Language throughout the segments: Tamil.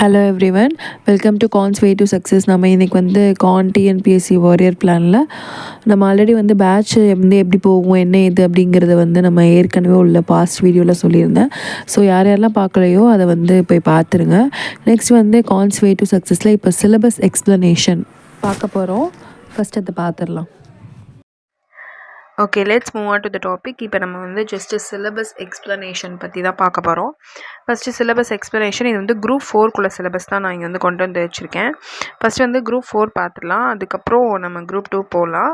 Hello everyone, welcome to cons way to success. நம்ம இன்றைக்கி வந்து டிஎன்பிஎஸ்சி வாரியர் பிளானில் நம்ம ஆல்ரெடி வந்து பேட்ச் எப்படி போகும் என்ன இது அப்படிங்கிறத வந்து நம்ம ஏற்கனவே உள்ள பாஸ்ட் வீடியோவில் சொல்லியிருந்தேன். ஸோ யாரெல்லாம் பார்க்கலையோ அதை வந்து போய் பார்த்துருங்க. நெக்ஸ்ட் வந்து கான்ஸ் வே டு சக்ஸஸில் இப்போ சிலபஸ் எக்ஸ்ப்ளனேஷன் பார்க்க போகிறோம். ஃபஸ்ட் அதை பார்த்துடலாம். Okay, let's move on to the topic. இப்போ நம்ம வந்து ஜஸ்ட்டு சிலபஸ் எக்ஸ்ப்ளனேஷன் பற்றி தான் பார்க்க போகிறோம். First syllabus explanation. இது வந்து குரூப் 4குள்ள சிலபஸ் தான் நான் இங்கே வந்து கொண்டு வந்து வச்சுருக்கேன். ஃபஸ்ட்டு வந்து குரூப் 4 பார்த்துடலாம், அதுக்கப்புறம் நம்ம குரூப் 2 போகலாம்.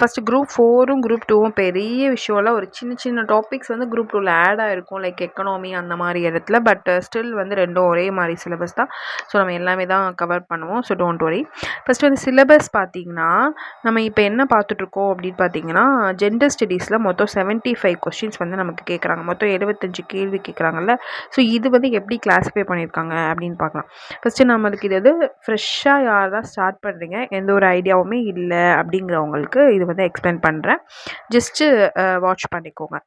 ஃபஸ்ட்டு குரூப் 4ம் குரூப் 2ம் பெரிய விஷயம்லாம் ஒரு சின்ன சின்ன டாபிக்ஸ் வந்து குரூப் 2வில் ஆட் ஆகிருக்கும், லைக் எக்கனாமி அந்த மாதிரி இடத்துல. பட் ஸ்டில் வந்து ரெண்டும் ஒரே மாதிரி சிலபஸ் தான். ஸோ நம்ம எல்லாமே தான் கவர் பண்ணுவோம். So don't worry. ஃபஸ்ட்டு வந்து சிலபஸ் பார்த்திங்கன்னா நம்ம இப்போ என்ன பார்த்துட்ருக்கோம் அப்படின்னு பார்த்தீங்கன்னா, ஜெண்டர் ஸ்டடீஸில் மொத்தம் 75 கொஸ்டின்ஸ் வந்து நமக்கு கேட்குறாங்க. மொத்தம் 75 கேள்வி கேட்குறாங்கல்ல. ஸோ இது வந்து எப்படி கிளாஸிஃபை பண்ணியிருக்காங்க அப்படின்னு பார்க்கலாம். ஃபஸ்ட்டு நம்மளுக்கு இது வந்து ஃப்ரெஷ்ஷாக யார் தான் ஸ்டார்ட் பண்ணுறீங்க, எந்த ஒரு ஐடியாவுமே இல்லை அப்படிங்கிறவங்களுக்கு இது வந்து எக்ஸ்பிளைன் பண்ணுறேன். ஜஸ்ட்டு வாட்ச் பண்ணிக்கோங்க.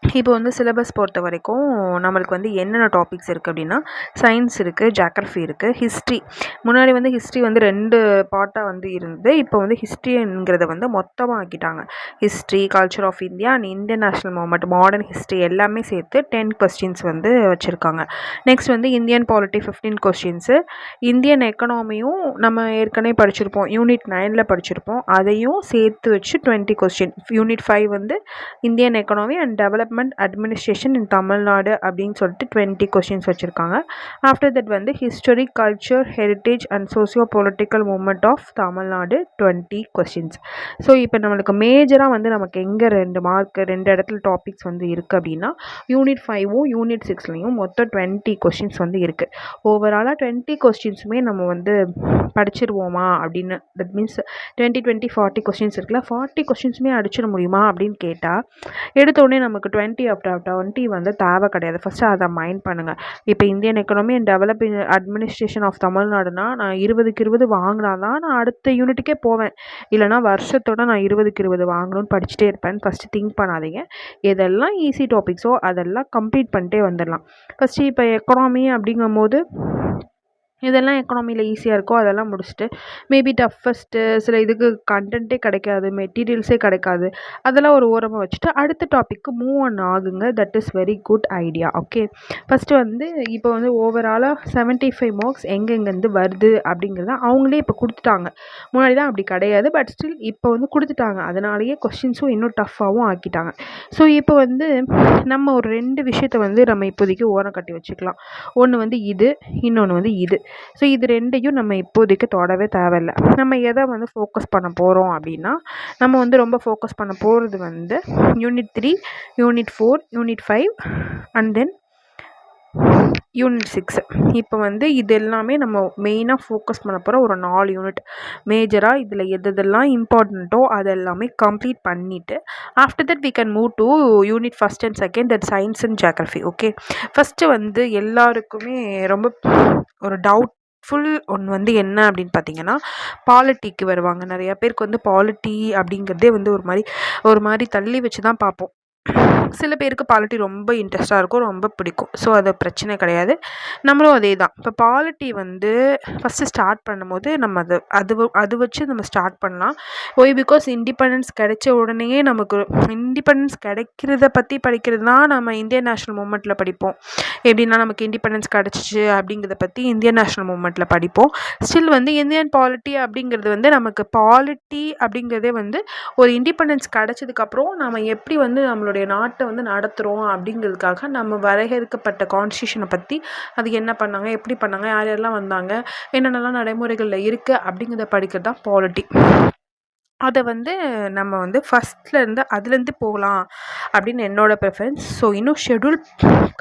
இப்போ வந்து சிலபஸ் பொறுத்த வரைக்கும் நம்மளுக்கு வந்து என்னென்ன டாபிக்ஸ் இருக்குது அப்படின்னா, சயின்ஸ் இருக்குது, ஜியாகிரஃபி இருக்குது, ஹிஸ்ட்ரி. முன்னாடி வந்து ஹிஸ்ட்ரி வந்து 2 பார்ட்டாக வந்து இருந்து, இப்போ வந்து ஹிஸ்ட்ரிங்கிறத வந்து மொத்தமாக ஆக்கிட்டாங்க. History, culture of India and Indian national movement, modern history எல்லாமே சேர்த்து 10 கொஸ்டின்ஸ் வந்து வச்சுருக்காங்க. நெக்ஸ்ட் வந்து இந்தியன் பாலிட்டி 15 கொஸ்டின்ஸு. இந்தியன் எக்கனாமியும் நம்ம ஏற்கனவே படிச்சிருப்போம், யூனிட் 9ல் படிச்சிருப்போம், அதையும் சேர்த்து வச்சு 20 கொஸ்டின். யூனிட் 5 வந்து Indian economy and development administration in Tamil Nadu அப்படின்னு சொல்லிட்டு 20 கொஸ்டின்ஸ் வச்சுருக்காங்க. ஆஃப்டர் தட் வந்து history, culture, heritage and socio political movement of Tamil Nadu 20 questions. So இப்போ நம்மளுக்கு மேஜராக வந்து நமக்கு எங்கே 2 மார்க் 2 இடத்துல டாபிக்ஸ் வந்து இருக்குது அப்படின்னா, யூனிட் 5ம் யூனிட் 6லையும் மொத்தம் 20 கொஸ்டின்ஸ் வந்து இருக்குது. ஓவராலாக 20 கொஸ்டின்ஸுமே நம்ம வந்து படிச்சிருவோமா அப்படின்னு, தட் மீன்ஸ் 20 40 கொஸ்டின்ஸ் இருக்குல்ல, 40 கொஸ்டின்ஸுமே அடிச்சிட முடியுமா அப்படின்னு கேட்டால், எடுத்தோடனே நமக்கு 20 ஆஃப்டர் 20 வந்து தேவை கிடையாது. ஃபஸ்ட்டு அதை மைண்ட் பண்ணுங்கள். இப்போ Indian economy and developing administration of தமிழ்நாடுனா நான் 20க்கு 20 வாங்கினா தான் நான் அடுத்த யூனிட்டுக்கே போவேன். இல்லைனா வருஷத்தோட நான் 20க்கு 20 வாங்கணும்னு படிச்சுட்டே இருப்பேன். ஃபஸ்ட்டு திங்க் பண்ணாதீங்க. எதெல்லாம் ஈஸி டாபிக்ஸோ அதெல்லாம் கம்ப்ளீட் பண்ணிட்டே வந்துடலாம். ஃபஸ்ட்டு இப்போ எக்கனாமி அப்படிங்கும்போது இதெல்லாம் எக்கனாமியில் ஈஸியாக இருக்கோ அதெல்லாம் முடிச்சுட்டு, மேபி டஃபஸ்ட்டு சில இதுக்கு கண்டென்ட்டே கிடைக்காது, மெட்டீரியல்ஸே கிடைக்காது, அதெல்லாம் ஒரு ஓரமாக வச்சுட்டு அடுத்த டாப்பிக்கு மூவ் ஆன் ஆகுங்க. That is very good idea. Okay, first வந்து இப்போ வந்து ஓவராலாக 75 மார்க்ஸ் எங்கெங்கேருந்து வருது அப்படிங்கிறத அவங்களே இப்போ கொடுத்துட்டாங்க. முன்னாடி தான் அப்படி கிடையாது, பட் ஸ்டில் இப்போ வந்து கொடுத்துட்டாங்க. அதனாலேயே கொஸ்டின்ஸும் இன்னும் டஃப்பாகவும் ஆக்கிட்டாங்க. ஸோ இப்போ வந்து நம்ம ஒரு 2 விஷயத்தை வந்து நம்ம இப்போதைக்கு ஓரம் கட்டி வச்சுக்கலாம். ஒன்று வந்து இது, இன்னொன்று வந்து இது. ஸோ இது 2யும் நம்ம இப்போதைக்கு தொடவே தேவையில்லை. நம்ம எதை வந்து ஃபோக்கஸ் பண்ண போகிறோம் அப்படின்னா, நம்ம வந்து ரொம்ப ஃபோக்கஸ் பண்ண போகிறது வந்து unit 3, unit 4, unit 5 and then unit 6. இப்போ வந்து இது எல்லாமே நம்ம மெயினாக ஃபோக்கஸ் பண்ண போகிற ஒரு 4 யூனிட். மேஜராக இதில் எதெல்லாம் இம்பார்ட்டண்ட்டோ அதெல்லாமே கம்ப்ளீட் பண்ணிவிட்டு after that we can move to unit 1 and 2, that science and geography. Okay, first வந்து எல்லாருக்குமே ரொம்ப ஒரு டவுட்ஃபுல் ஒன்று வந்து என்ன அப்படின்னு பார்த்தீங்கன்னா, பாலிட்டிக்கு வருவாங்க. நிறையா பேருக்கு வந்து பாலிட்டி அப்படிங்கிறதே வந்து ஒரு மாதிரி தள்ளி வச்சு தான் பார்ப்போம். சில பேருக்கு பாலிட்டி ரொம்ப இன்ட்ரெஸ்ட்டாக இருக்கும், ரொம்ப பிடிக்கும். ஸோ அது பிரச்சனை கிடையாது. நம்மளும் அதே தான். இப்போ பாலிட்டி வந்து ஃபஸ்ட்டு ஸ்டார்ட் பண்ணும்போது நம்ம அது வச்சு நம்ம ஸ்டார்ட் பண்ணலாம். ஒய் பிகாஸ் இண்டிபெண்டன்ஸ் கிடைச்ச உடனேயே நமக்கு இண்டிபெண்டன்ஸ் கிடைக்கிறத பற்றி படிக்கிறது தான் நம்ம இந்தியன் நேஷ்னல் மூவ்மெண்ட்டில் படிப்போம். எப்படின்னா நமக்கு இண்டிபெண்டன்ஸ் கிடச்சிச்சு அப்படிங்கிறத பற்றி இந்தியன் நேஷ்னல் மூவ்மெண்ட்டில் படிப்போம். ஸ்டில் வந்து இந்தியன் பாலிட்டி அப்படிங்கிறது வந்து நமக்கு பாலிட்டி அப்படிங்கிறதே வந்து ஒரு இண்டிபெண்டன்ஸ் கிடச்சதுக்கப்புறம் நம்ம எப்படி வந்து நம்மளுடைய நாட்டை வந்து நடத்துகிறோம் அப்படிங்கிறதுக்காக நம்ம வரையறுக்கப்பட்ட கான்ஸ்டியூஷனை பற்றி அது என்ன பண்ணாங்க, எப்படி பண்ணாங்க, யார் யாரெல்லாம் வந்தாங்க, என்னென்னலாம் நடைமுறைகளில் இருக்குது அப்படிங்கிறத படிக்கிறது தான் பாலிட்டி. அதை வந்து நம்ம வந்து ஃபஸ்ட்லேருந்து அதுலேருந்து போகலாம் அப்படின்னு என்னோடய ப்ரிஃபரன்ஸ். ஸோ இன்னும் ஷெட்யூல்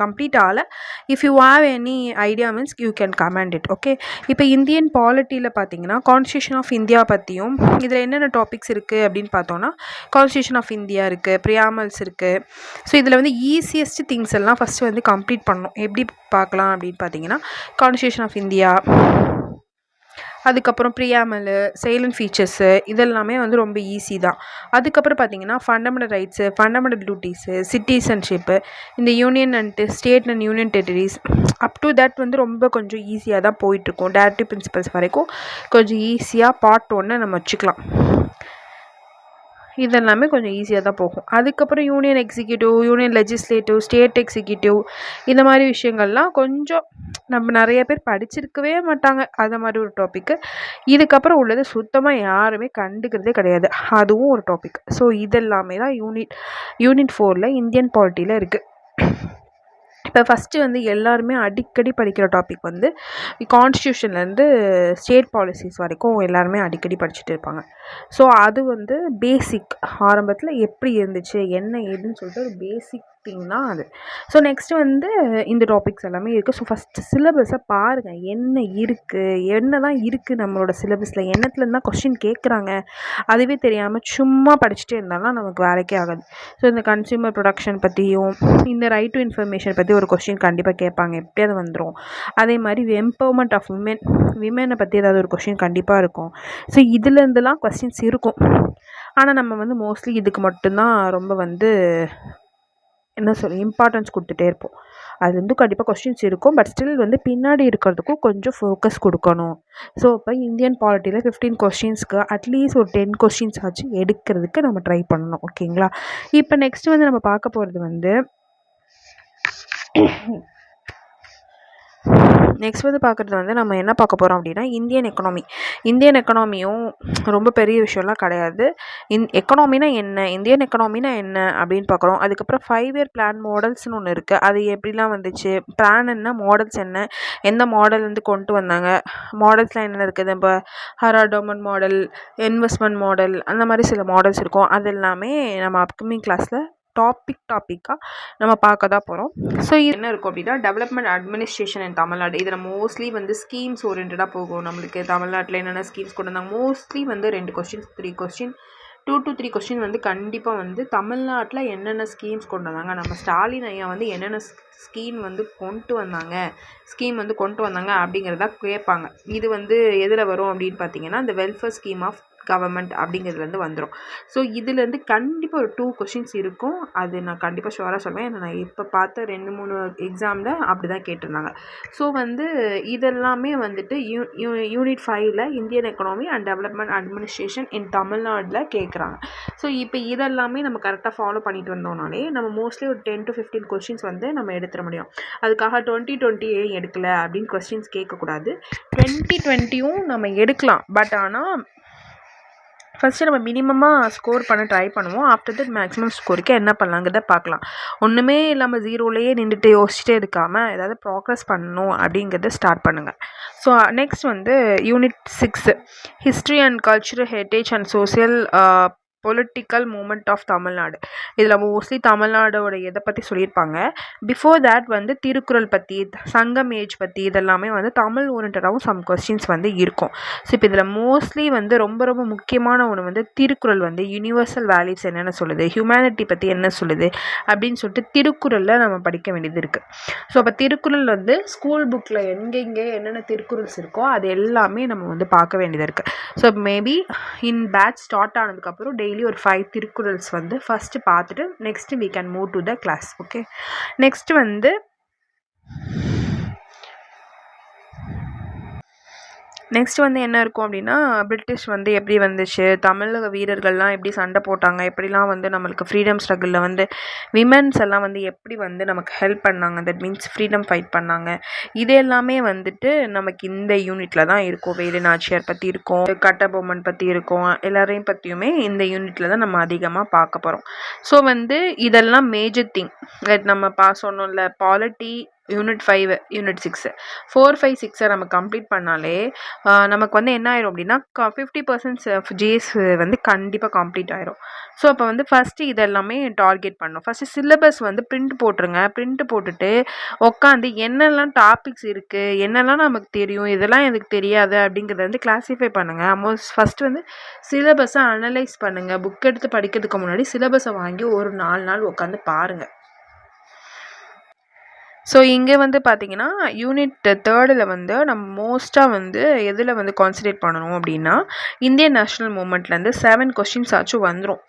கம்ப்ளீட் ஆகலை. If you have any idea means you can comment it. Okay, இப்போ இந்தியன் பாலிட்டியில் பார்த்தீங்கன்னா கான்ஸ்டியூஷன் ஆஃப் இந்தியா பற்றியும் இதில் என்னென்ன டாபிக்ஸ் இருக்குது அப்படின்னு பார்த்தோன்னா, கான்ஸ்டியூஷன் ஆஃப் இந்தியா இருக்குது, ப்ரியாமல்ஸ் இருக்குது. ஸோ இதில் வந்து ஈஸியஸ்ட் திங்ஸ் எல்லாம் ஃபஸ்ட்டு வந்து கம்ப்ளீட் பண்ணணும். எப்படி பார்க்கலாம் அப்படின்னு பார்த்தீங்கன்னா, கான்ஸ்டியூஷன் ஆஃப் இந்தியா, அதுக்கப்புறம் ப்ரியாமலு, சைலண்ட் ஃபீச்சர்ஸு இதெல்லாமே வந்து ரொம்ப ஈஸி தான். அதுக்கப்புறம் பார்த்தீங்கன்னா ஃபண்டமெண்டல் ரைட்ஸு, ஃபண்டமெண்டல் டியூட்டீஸு, சிட்டிசன்ஷிப்பு, இந்த union and state and union territories up to that வந்து ரொம்ப கொஞ்சம் ஈஸியாக தான் போயிட்டுருக்கும். டைரக்டிவ் பிரின்சிபல்ஸ் வரைக்கும் கொஞ்சம் ஈஸியாக பார்ட் 1 நம்ம வச்சுக்கலாம். இதெல்லாமே கொஞ்சம் ஈஸியாக தான் போகும். அதுக்கப்புறம் union executive, union legislative, state executive இந்த மாதிரி விஷயங்கள்லாம் கொஞ்சம் நம்ம நிறைய பேர் படிச்சிருக்கவே மாட்டாங்க. அது மாதிரி ஒரு டாப்பிக்கு. இதுக்கப்புறம் உள்ளது சுத்தமாக யாருமே கண்டுக்கிறதே கிடையாது. அதுவும் ஒரு டாபிக். ஸோ இதெல்லாமே தான் யூனிட் 4ல் இந்தியன் பாலிட்டியில் இருக்குது. இப்போ ஃபஸ்ட்டு வந்து எல்லாருமே அடிக்கடி படிக்கிற டாபிக் வந்து கான்ஸ்டியூஷன்லேருந்து ஸ்டேட் பாலிசிஸ் வரைக்கும் எல்லாருமே அடிக்கடி படிச்சுட்டு இருப்பாங்க. ஸோ அது வந்து பேசிக் ஆரம்பத்தில் எப்படி இருந்துச்சு என்ன ஏதுன்னு சொல்லிட்டு ஒரு பேசிக் திங் தான் அது. ஸோ நெக்ஸ்ட்டு வந்து இந்த டாபிக்ஸ் எல்லாமே இருக்குது. ஸோ ஃபஸ்ட்டு சிலபஸை பாருங்கள், என்ன இருக்குது, என்ன தான் இருக்குது நம்மளோட சிலபஸில், என்னத்துலேருந்து தான் கொஸ்டின் கேட்குறாங்க, அதுவே தெரியாமல் சும்மா படிச்சுட்டே இருந்தாலும் நமக்கு வேலைக்கே ஆகாது. ஸோ இந்த கன்சியூமர் ப்ரொடக்ஷன் பற்றியும் இந்த ரைட் டு இன்ஃபர்மேஷன் பற்றி ஒரு கொஸ்டின் கண்டிப்பாக கேட்பாங்க, எப்படியாவது வந்துடும். அதே மாதிரி எம்பவர்மெண்ட் ஆஃப் விமெனை பற்றி ஏதாவது ஒரு கொஸ்டின் கண்டிப்பாக இருக்கும். ஸோ இதுலேருந்துலாம் கொஸ்டின்ஸ் இருக்கும். ஆனால் நம்ம வந்து மோஸ்ட்லி இதுக்கு மட்டும்தான் ரொம்ப வந்து இம்பார்ட்டன்ஸ் கொடுத்துட்டே இருப்போம். அது வந்து கண்டிப்பாக கொஸ்டின்ஸ் இருக்கும். பட் ஸ்டில் வந்து பின்னாடி இருக்கிறதுக்கும் கொஞ்சம் ஃபோக்கஸ் கொடுக்கணும். ஸோ இப்போ இந்தியன் பாலிட்டியில் 15 கொஸ்டின்ஸ்க்கு அட்லீஸ்ட் ஒரு 10 கொஸ்டின்ஸ் ஆச்சு எடுக்கிறதுக்கு நம்ம ட்ரை பண்ணணும். ஓகேங்களா? இப்போ நெக்ஸ்ட் வந்து நம்ம பார்க்க போகிறது வந்து பார்க்குறது வந்து நம்ம என்ன பார்க்க போகிறோம் அப்படின்னா இந்தியன் எக்கனாமியும் ரொம்ப பெரிய விஷயம்லாம் கிடையாது. எக்கனாமினா என்ன, இந்தியன் எக்கனாமினா என்ன அப்படின்னு பார்க்குறோம். அதுக்கப்புறம் 5 இயர் பிளான் மாடல்ஸ்னு ஒன்று இருக்குது. அது எப்படிலாம் வந்துச்சு, பிளான் என்ன, மாடல்ஸ் என்ன, எந்த மாடல் வந்து கொண்டு வந்தாங்க, மாடல்ஸ்லாம் என்னென்ன இருக்குது, இப்போ ஹராடோமன் மாடல், இன்வெஸ்ட்மெண்ட் மாடல், அந்த மாதிரி சில மாடல்ஸ் இருக்கும். அது எல்லாமே நம்ம அப்கமிங் கிளாஸில் டாப்பிக்காக நம்ம பார்க்க தான் போகிறோம். ஸோ இது என்ன இருக்கும் அப்படின்னா டெவலப்மெண்ட் அட்மினிஸ்ட்ரேஷன் இன் தமிழ்நாடு. இதில் மோஸ்ட்லி வந்து ஸ்கீம்ஸ் ஓரியன்டாக போகும். நம்மளுக்கு தமிழ்நாட்டில் என்னென்ன ஸ்கீம்ஸ் கொண்டு வந்தாங்க, மோஸ்ட்லி வந்து 2 கொஸ்டின்ஸ் 3 கொஸ்டின் 2 to 3 கொஸ்டின் வந்து கண்டிப்பாக வந்து தமிழ்நாட்டில் என்னென்ன ஸ்கீம்ஸ் கொண்டு வந்தாங்க, நம்ம ஸ்டாலின் ஐயா வந்து என்னென்ன ஸ்கீம் வந்து கொண்டு வந்தாங்க அப்படிங்கிறத கேட்பாங்க. இது வந்து எதில் வரும் அப்படின்னு பார்த்தீங்கன்னா இந்த வெல்ஃபேர் ஸ்கீம் ஆஃப் கவர்மெண்ட் அப்படிங்கிறதுலேருந்து வந்துடும். ஸோ இதுலேருந்து கண்டிப்பாக ஒரு 2 கொஷின்ஸ் இருக்கும். அது நான் கண்டிப்பாக ஷுவராக சொல்லுவேன். ஏன்னா நான் இப்போ பார்த்த 2-3 எக்ஸாமில் அப்படி தான் கேட்டிருந்தாங்க. ஸோ வந்து இதெல்லாமே வந்துட்டு யூனிட் 5ல் Indian economy and development administration in தமிழ்நாட்டில் கேட்குறாங்க. ஸோ இப்போ இதெல்லாமே நம்ம கரெக்டாக ஃபாலோ பண்ணிட்டு வந்தோம்னாலே நம்ம மோஸ்ட்லி ஒரு 10 to 15 கொஷின்ஸ் வந்து நம்ம எடுத்துட முடியும். அதுக்காக 2020 ஏன் எடுக்கலை அப்படின்னு கொஸ்டின்ஸ் கேட்கக்கூடாது. 2020யும் நம்ம எடுக்கலாம். பட் ஆனால் ஃபஸ்ட்டு நம்ம மினிமமாக ஸ்கோர் பண்ண ட்ரை பண்ணுவோம். ஆஃப்டர் தட் மேக்ஸிமம் ஸ்கோருக்கு என்ன பண்ணலாங்கிறத பார்க்கலாம். ஒன்றுமே இல்லாமல் 0லேயே நின்றுட்டு யோசிச்சுட்டே இருக்காமல் ஏதாவது ப்ராக்ரஸ் பண்ணணும் அப்படிங்கிறத ஸ்டார்ட் பண்ணுங்கள். ஸோ நெக்ஸ்ட் வந்து unit 6 history and cultural heritage and social political movement of Tamil Nadu. இதில் மோஸ்ட்லி தமிழ்நாடோட எதை பற்றி சொல்லியிருப்பாங்க. பிஃபோர் தேட் வந்து திருக்குறள் பற்றி, சங்கம் ஏஜ் பற்றி இதெல்லாமே வந்து தமிழ் ஓரியன்டாகவும் சம் கொஸ்டின்ஸ் வந்து இருக்கும். ஸோ இப்போ இதில் மோஸ்ட்லி வந்து ரொம்ப ரொம்ப முக்கியமான ஒன்று வந்து திருக்குறள் வந்து யூனிவர்சல் வேல்யூஸ் என்னென்ன சொல்லுது, ஹியூமனிட்டி பற்றி என்ன சொல்லுது அப்படின்னு சொல்லிட்டு திருக்குறளில் நம்ம படிக்க வேண்டியது இருக்குது. ஸோ அப்போ திருக்குறள் வந்து ஸ்கூல் புக்கில் எங்கெங்கே என்னென்ன திருக்குறள்ஸ் இருக்கோ அது எல்லாமே நம்ம வந்து பார்க்க வேண்டியது இருக்குது. So maybe in batch start ஆனதுக்கப்புறம் டெய்லி ஒரு 5 திருக்குறள்ஸ் வந்து ஃபஸ்ட்டு பார்த்துட்டு next we can move to the class. Okay, next வந்து என்ன இருக்கும் அப்படின்னா பிரிட்டிஷ் வந்து எப்படி வந்துச்சு, தமிழக வீரர்கள்லாம் எப்படி சண்டை போட்டாங்க, எப்படிலாம் வந்து நம்மளுக்கு ஃப்ரீடம் ஸ்ட்ரகிளில் வந்து விமென்ஸ் எல்லாம் வந்து எப்படி வந்து நமக்கு ஹெல்ப் பண்ணாங்க, தட் மீன்ஸ் ஃப்ரீடம் ஃபைட் பண்ணாங்க. இது எல்லாமே வந்துட்டு நமக்கு இந்த யூனிட்டில் தான் இருக்கும். வேலு நாச்சியார் பற்றி இருக்கும், கட்டபொம்மன் பற்றி இருக்கும், எல்லாரையும் பற்றியுமே இந்த யூனிட்டில் தான் நம்ம அதிகமாக பார்க்க போகிறோம். ஸோ வந்து இதெல்லாம் மேஜர் திங் நம்ம சொன்னோம்ல. பாலிட்டி யூனிட் 5 யூனிட் 6 4, 5, 6 நம்ம கம்ப்ளீட் பண்ணாலே நமக்கு வந்து என்ன ஆயிரும் அப்படின்னா 50% ஜேஸ் வந்து கண்டிப்பாக கம்ப்ளீட் ஆயிரும். ஸோ அப்போ வந்து ஃபஸ்ட்டு இதெல்லாமே டார்கெட் பண்ணணும். ஃபஸ்ட்டு சிலபஸ் வந்து பிரிண்ட் போட்டுருங்க. பிரிண்ட் போட்டுட்டு உட்காந்து என்னெல்லாம் டாபிக்ஸ் இருக்குது, என்னெல்லாம் நமக்கு தெரியும், இதெல்லாம் எனக்கு தெரியாது அப்படிங்கிறத வந்து கிளாஸிஃபை பண்ணுங்கள். ஃபஸ்ட்டு வந்து சிலபஸை அனலைஸ் பண்ணுங்கள். புக் எடுத்து படிக்கிறதுக்கு முன்னாடி சிலபஸை வாங்கி ஒரு 4 நாள் உட்காந்து பாருங்கள். ஸோ இங்கே வந்து பார்த்தீங்கன்னா யூனிட் 3ல் வந்து நம்ம மோஸ்ட்டாக வந்து எதில் வந்து கான்சன்ட்ரேட் பண்ணணும் அப்படின்னா இந்தியன் நேஷ்னல் மூமெண்ட்லேருந்து 7 கொஸ்டின்ஸ் ஆச்சும் வந்துடும்.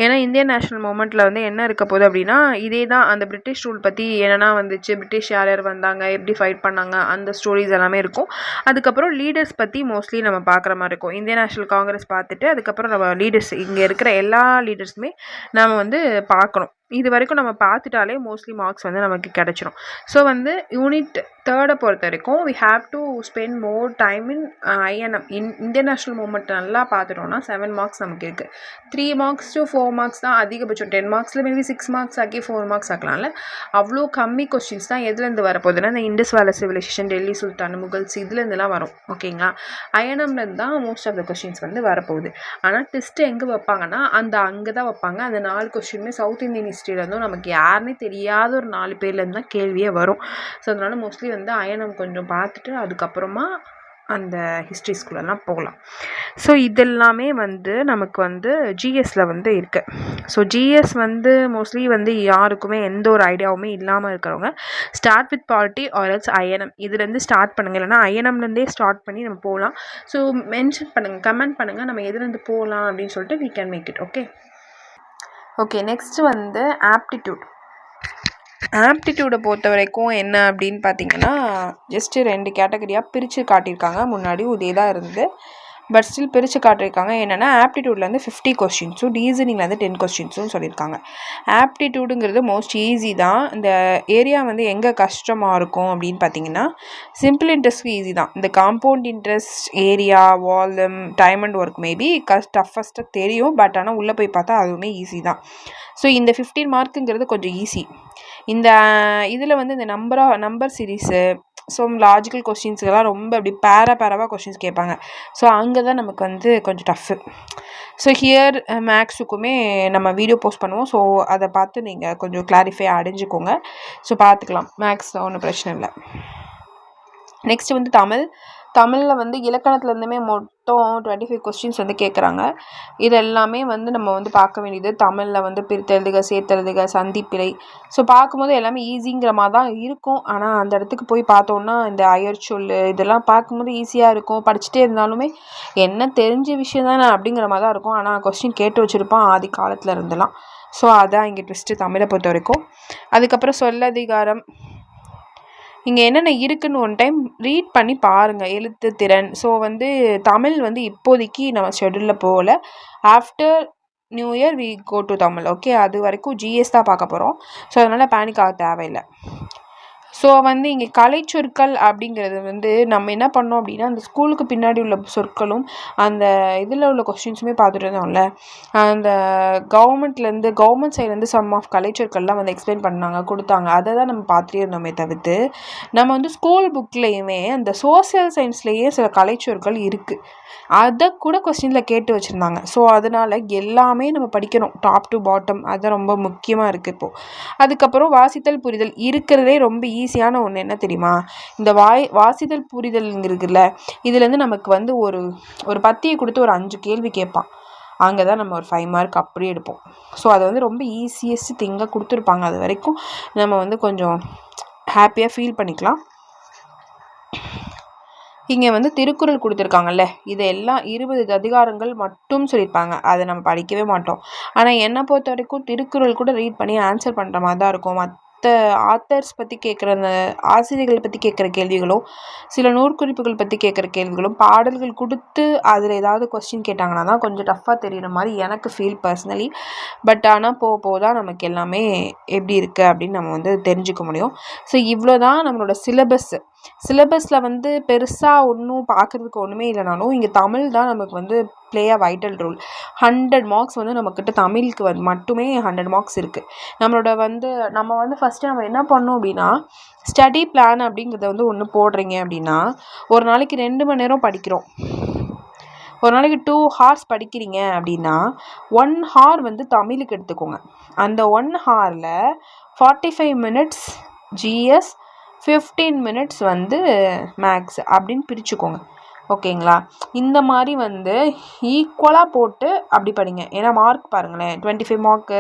ஏன்னா இந்தியன் நேஷ்னல் மூமெண்ட்டில் வந்து என்ன இருக்க போகுது அப்படின்னா இதே தான் அந்த பிரிட்டிஷ் ரூல் பற்றி என்னென்னா வந்துச்சு, பிரிட்டிஷ் யார் யார் வந்தாங்க, எப்படி ஃபைட் பண்ணாங்க, அந்த ஸ்டோரிஸ் எல்லாமே இருக்கும். அதுக்கப்புறம் லீடர்ஸ் பற்றி மோஸ்ட்லி நம்ம பார்க்குற மாதிரி இருக்கும். இந்தியன் நேஷ்னல் காங்கிரஸ் பார்த்துட்டு அதுக்கப்புறம் நம்ம லீடர்ஸ் இங்கே இருக்கிற எல்லா லீடர்ஸுமே நம்ம வந்து பார்க்கணும். இது வரைக்கும் நம்ம பார்த்துட்டாலே மோஸ்ட்லி மார்க்ஸ் வந்து நமக்கு கிடச்சிரும். ஸோ வந்து யூனிட் 3 பொறுத்த வரைக்கும் we have to spend more time in INM Indian national movement நல்லா பார்த்துட்டோம்னா 7 மார்க்ஸ் நமக்கு இருக்குது. 3 மார்க்ஸ் to 4 மார்க்ஸ் தான் அதிகபட்சம். 10 மார்க்ஸில் மேபி 6 மார்க்ஸ் ஆக்கி 4 மார்க்ஸ் ஆக்கலாம்ல. அவ்வளோ கம்மி கொஸ்டின்ஸ் தான் எதுலேருந்து வரப்போகுதுன்னா இந்த இண்டஸ் வேலி சிவிலைசேஷன், டெல்லி சுல்தான், முகல்ஸ் இதுலேருந்துலாம் வரும். ஓகேங்களா? ஐஎன்எம்லேருந்து தான் மோஸ்ட் ஆஃப் த கொஸ்டின்ஸ் வந்து வரப்போகுது. ஆனால் டெஸ்ட்டு எங்கே வைப்பாங்கன்னா அங்கே தான் வைப்பாங்க. அந்த 4 கொஸ்டினுமே சவுத் இந்தியன் ஹிஸ்ட்ரியிலேருந்தும் நமக்கு யாருன்னே தெரியாத ஒரு 4 பேர்லேருந்து தான் கேள்வியே வரும். ஸோ அதனால் மோஸ்ட்லி வந்து ஐஎன்எம் கொஞ்சம் பார்த்துட்டு அதுக்கப்புறமா அந்த ஹிஸ்ட்ரி ஸ்கூலெல்லாம் போகலாம். ஸோ இதெல்லாமே வந்து நமக்கு வந்து ஜிஎஸ்சில் வந்து இருக்குது. ஸோ ஜிஎஸ் வந்து மோஸ்ட்லி வந்து யாருக்குமே எந்த ஒரு ஐடியாவுமே இல்லாமல் இருக்கிறவங்க start with polity or else INM இதுலேருந்து ஸ்டார்ட் பண்ணுங்கள். இல்லைனா ஐஎன்எம்லேருந்தே ஸ்டார்ட் பண்ணி நம்ம போகலாம். ஸோ மென்ஷன் பண்ணுங்கள், கமெண்ட் பண்ணுங்கள் நம்ம எதுலேருந்து போகலாம் அப்படின்னு சொல்லிட்டு we can make it. Okay next வந்து ஆப்டிடியூடை பொறுத்த வரைக்கும் என்ன அப்படின்னு பார்த்தீங்கன்னா ஜஸ்ட்டு 2 கேட்டகரியாக பிரித்து காட்டியிருக்காங்க. முன்னாடியும் இதே தான் இருந்து பட் ஸ்டில் பிரித்து காட்டியிருக்காங்க. என்னென்னா ஆப்டிடியூட்லேருந்து 50 கொஸ்டின்ஸும் ரீசனிங்லேருந்து 10 கொஸ்டின்ஸும் சொல்லியிருக்காங்க. ஆப்டிடியூடுங்கிறது மோஸ்ட் ஈஸி தான். இந்த ஏரியா வந்து எங்கே கஷ்டமாக இருக்கும் அப்படின்னு பார்த்தீங்கன்னா சிம்பிள் இன்ட்ரெஸ்ட்க்கு ஈஸி தான். இந்த compound interest, area, volume, time and work maybe டஃபஸ்ட்டாக தெரியும். பட் ஆனால் உள்ளே போய் பார்த்தா அதுவுமே ஈஸி தான். ஸோ இந்த 15 மார்க்குங்கிறது கொஞ்சம் ஈஸி. இந்த இதில் வந்து இந்த நம்பர் சீரீஸு, ஸோ லாஜிக்கல் கொஸ்டின்ஸுக்கெல்லாம் ரொம்ப அப்படி பேராவாக கொஸ்டின்ஸ் கேட்பாங்க. ஸோ அங்கே தான் நமக்கு வந்து கொஞ்சம் டஃப்பு. ஸோ ஹியர் மேக்ஸுக்குமே நம்ம வீடியோ போஸ்ட் பண்ணுவோம். ஸோ அதை பார்த்து நீங்கள் கொஞ்சம் கிளாரிஃபை அடைஞ்சிக்கோங்க. ஸோ பார்த்துக்கலாம், மேக்ஸ் ஒன்றும் பிரச்சனை இல்லை. நெக்ஸ்ட் வந்து தமிழில் வந்து இலக்கணத்துலேருந்துமே மொத்தம் 25 கொஸ்டின்ஸ் வந்து கேட்குறாங்க. இது எல்லாமே வந்து நம்ம வந்து பார்க்க வேண்டியது. தமிழில் வந்து பிரித்தெழுதுக, சேர்த்தெழுதுக, சந்திப்பிழை. ஸோ பார்க்கும்போது எல்லாமே ஈஸிங்கிற மாதிரி தான் இருக்கும். ஆனால் அந்த இடத்துக்கு போய் பார்த்தோன்னா இந்த அயற்சொல் இதெல்லாம் பார்க்கும்போது ஈஸியாக இருக்கும். படிச்சுட்டே இருந்தாலுமே என்ன தெரிஞ்ச விஷயம் தானே அப்படிங்கிற மாதிரி தான் இருக்கும். ஆனால் கொஸ்டின் கேட்டு வச்சுருப்பான் ஆதி காலத்தில் இருந்தெல்லாம். ஸோ அதான் இங்கே ட்விஸ்ட்டு தமிழை பொறுத்த வரைக்கும். அதுக்கப்புறம் சொல்லதிகாரம் இங்கே என்னென்ன இருக்குதுன்னு ஒன் டைம் ரீட் பண்ணி பாருங்கள். எழுத்து திறன். ஸோ வந்து தமிழ் வந்து இப்போதைக்கு நம்ம ஷெட்யூலில் போகல. After new year we go to Tamil. Okay, அது வரைக்கும் ஜிஎஸ் தான் பார்க்க போகிறோம். ஸோ அதனால் பேனிக் ஆக தேவையில்லை. ஸோ வந்து இங்கே கலைச்சொற்கள் அப்படிங்கிறது வந்து நம்ம என்ன பண்ணோம் அப்படின்னா அந்த ஸ்கூலுக்கு பின்னாடி உள்ள சொற்களும் அந்த இதில் உள்ள கொஸ்டின்ஸுமே பார்த்துட்டு இருந்தோம்ல, அந்த கவர்மெண்ட் சைட்லேருந்து சம் ஆஃப் கலைச்சொற்கள்லாம் வந்து எக்ஸ்பிளைன் பண்ணாங்க, கொடுத்தாங்க. அதை தான் நம்ம பார்த்துட்டே இருந்தோமே தவிர்த்து நம்ம வந்து ஸ்கூல் புக்லேயுமே அந்த சோசியல் சயின்ஸ்லேயே சில கலைச்சொற்கள் இருக்குது. அதை கூட கொஸ்டினில் கேட்டு வச்சுருந்தாங்க. ஸோ அதனால் எல்லாமே நம்ம படிக்கணும், டாப் டு பாட்டம். அது ரொம்ப முக்கியமாக இருக்குது இப்போது. அதுக்கப்புறம் வாசித்தல் புரிதல் இருக்கிறதே ரொம்ப ஈஸியான ஒன்று என்ன தெரியுமா? இந்த வாசித்தல் புரிதல் இருக்குல்ல, இதுலேருந்து நமக்கு வந்து ஒரு பத்தியை கொடுத்து ஒரு 5 கேள்வி கேட்பான். அங்கே தான் நம்ம ஒரு 5 மார்க் அப்படியே எடுப்போம். ஸோ அதை வந்து ரொம்ப ஈஸியஸ்ட் திங்காக கொடுத்துருப்பாங்க. அது வரைக்கும் நம்ம வந்து கொஞ்சம் ஹாப்பியாக ஃபீல் பண்ணிக்கலாம். இங்கே வந்து திருக்குறள் கொடுத்துருக்காங்கல்ல, இதெல்லாம் 20 அதிகாரங்கள் மட்டும் சொல்லியிருப்பாங்க. அதை நம்ம படிக்கவே மாட்டோம். ஆனால் என்னை பொறுத்த வரைக்கும் திருக்குறள் கூட ரீட் பண்ணி ஆன்சர் பண்ணுற மாதிரி தான் இருக்கும். மற்ற ஆத்தர்ஸ் பற்றி கேட்குற அந்த ஆசிரியர்கள் பற்றி கேட்குற கேள்விகளும், சில நூற்குறிப்புகள் பற்றி கேட்குற கேள்விகளும், பாடல்கள் கொடுத்து அதில் ஏதாவது கொஸ்டின் கேட்டாங்கன்னா தான் கொஞ்சம் டஃப்பாக தெரிகிற மாதிரி எனக்கு ஃபீல் பர்சனலி. பட் ஆனால் போக தான் நமக்கு எல்லாமே எப்படி இருக்குது அப்படின்னு நம்ம வந்து தெரிஞ்சுக்க முடியும். ஸோ இவ்வளோ தான் நம்மளோட சிலபஸில் வந்து பெருசாக ஒன்றும் பார்க்குறதுக்கு ஒன்றுமே இல்லைனாலும் இங்கே தமிழ் தான் நமக்கு வந்து play a vital role. 100 marks வந்து நம்மக்கிட்ட தமிழுக்கு மட்டுமே 100 மார்க்ஸ் இருக்குது. நம்ம வந்து ஃபஸ்ட்டு நம்ம என்ன பண்ணோம் அப்படின்னா ஸ்டடி பிளான் அப்படிங்கிறத வந்து ஒன்று போடுறீங்க அப்படின்னா ஒரு நாளைக்கு 2 மணி நேரம் படிக்கிறோம், ஒரு நாளைக்கு 2 ஹார்ஸ் படிக்கிறீங்க அப்படின்னா 1 ஹார் வந்து தமிழுக்கு எடுத்துக்கோங்க. அந்த 1 ஹாரில் 45 மினிட்ஸ் ஜிஎஸ், 15 மினிட்ஸ் வந்து மேக்ஸ் அப்படின்னு பிரிச்சுக்கோங்க. ஓகேங்களா? இந்த மாதிரி வந்து ஈக்குவலாக போட்டு அப்படி படிங்க. ஏன்னா மார்க் பாருங்களேன், 25 மார்க்கு,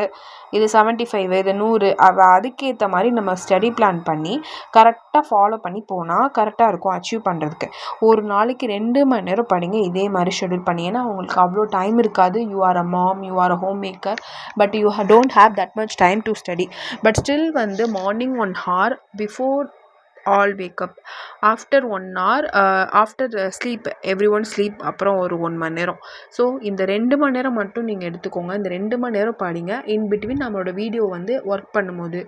இது 75, இது 100. அதுக்கேற்ற மாதிரி நம்ம ஸ்டடி பிளான் பண்ணி கரெக்டாக ஃபாலோ பண்ணி போனால் கரெக்டாக இருக்கும் அச்சீவ் பண்ணுறதுக்கு. ஒரு நாளைக்கு 2 மணி நேரம் படிங்க இதே மாதிரி ஷெடியூல் பண்ணி. ஏன்னா உங்களுக்கு அவ்வளோ டைம் இருக்காது. You are a mom, you are a home maker, but you don't have that much time to study. But still வந்து morning 1 hour before all wake up, after 1 hour after sleep, everyone sleep, அப்புறம் ஒரு 1 மணி நேரம். ஸோ இந்த 2 மணி நேரம் மட்டும் நீங்கள் எடுத்துக்கோங்க. இந்த 2 மணி நேரம் படிங்க. இன் பிட்வீன் நம்மளோட வீடியோ வந்து ஒர்க் பண்ணும்போது,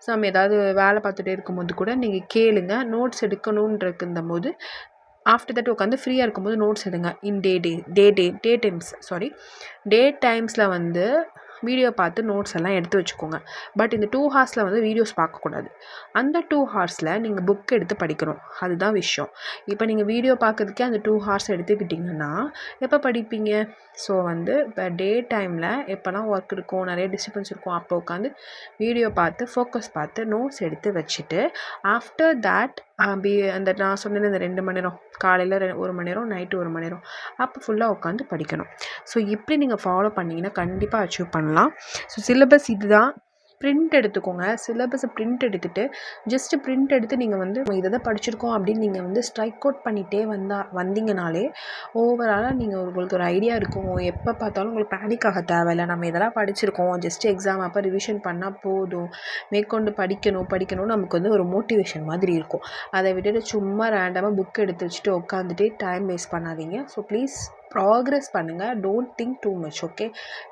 நம்ம ஏதாவது வேலை பார்த்துட்டே இருக்கும்போது கூட நீங்கள் கேளுங்க. நோட்ஸ் எடுக்கணுன்ற போது ஆஃப்டர் தட் உட்காந்து ஃப்ரீயாக இருக்கும்போது நோட்ஸ் எடுங்க. இன் டே டைம்ஸில் வந்து வீடியோ பார்த்து நோட்ஸ் எல்லாம் எடுத்து வச்சுக்கோங்க. பட் இந்த 2 hours வந்து வீடியோஸ் பார்க்கக்கூடாது. அந்த 2 hours நீங்கள் புக் எடுத்து படிக்கணும். அதுதான் விஷயம். இப்போ நீங்கள் வீடியோ பார்க்கறதுக்கே அந்த 2 hours எடுத்துக்கிட்டிங்கன்னா எப்போ படிப்பீங்க? ஸோ வந்து இப்போ டே டைமில் எப்போல்லாம் ஒர்க் இருக்கும், நிறைய டிஸ்டர்பன்ஸ் இருக்கும், அப்போ உட்காந்து வீடியோ பார்த்து ஃபோக்கஸ் பார்த்து நோட்ஸ் எடுத்து வச்சுட்டு ஆஃப்டர் தேட் அந்த நான் சொன்னேன் இந்த 2 மணி நேரம், காலையில் 1 மணி நேரம், நைட்டு 1 மணி நேரம், அப்போ ஃபுல்லாக உட்காந்து படிக்கணும். ஸோ இப்படி நீங்கள் ஃபாலோ பண்ணிங்கன்னா கண்டிப்பாக அச்சீவ் பண்ணலாம். ஸோ சிலபஸ் இதுதான். பிரிண்ட் எடுத்துக்கோங்க. சிலபஸை பிரிண்ட் எடுத்துகிட்டு ஜஸ்ட்டு பிரிண்ட் எடுத்து நீங்கள் வந்து இதை தான் படிச்சிருக்கோம் அப்படின்னு நீங்கள் வந்து ஸ்ட்ரைக் அவுட் பண்ணிகிட்டே வந்தீங்கனாலே ஓவராலாக நீங்கள் உங்களுக்கு ஒரு ஐடியா இருக்கும். எப்போ பார்த்தாலும் உங்களுக்கு பேனிக் ஆக தேவையில்லை. நம்ம இதெல்லாம் படிச்சிருக்கோம், ஜஸ்ட்டு எக்ஸாம் அப்போ ரிவிஷன் பண்ணால் போதும், மேற்கொண்டு படிக்கணும் நமக்கு வந்து ஒரு மோட்டிவேஷன் மாதிரி இருக்கும். அதை விட்டுட்டு சும்மா ரேண்டமாக புக் எடுத்து வச்சுட்டு உட்காந்துட்டே டைம் வேஸ்ட் பண்ணாதீங்க. ஸோ ப்ளீஸ் ப்ராக்ரஸ் பண்ணுங்கள். Don't think too much. Okay,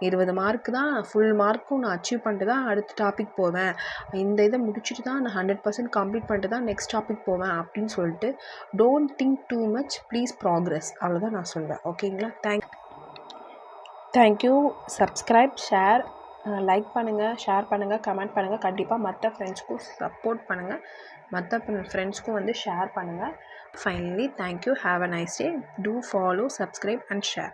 20 mark தான், ஃபுல் மார்க்கும் நான் அச்சீவ் பண்ணிட்டு தான் அடுத்த டாபிக் போவேன், இந்த இதை முடிச்சுட்டு தான் நான் 100% கம்ப்ளீட் பண்ணிட்டு தான் நெக்ஸ்ட் டாபிக் போவேன் அப்படின்னு சொல்லிட்டு don't think too much. Please progress. அவ்வளோதான் நான் சொல்வேன். ஓகேங்களா? தேங்க்யூ. சப்ஸ்கிரைப், ஷேர், லைக் பண்ணுங்கள், ஷேர் பண்ணுங்கள், கமெண்ட் பண்ணுங்கள். கண்டிப்பாக மற்ற ஃப்ரெண்ட்ஸ்க்கும் சப்போர்ட் பண்ணுங்கள், மற்ற ஃப்ரெண்ட்ஸ்க்கும் வந்து ஷேர் பண்ணுங்கள். Finally, thank you. Have a nice day. Do follow, subscribe and share.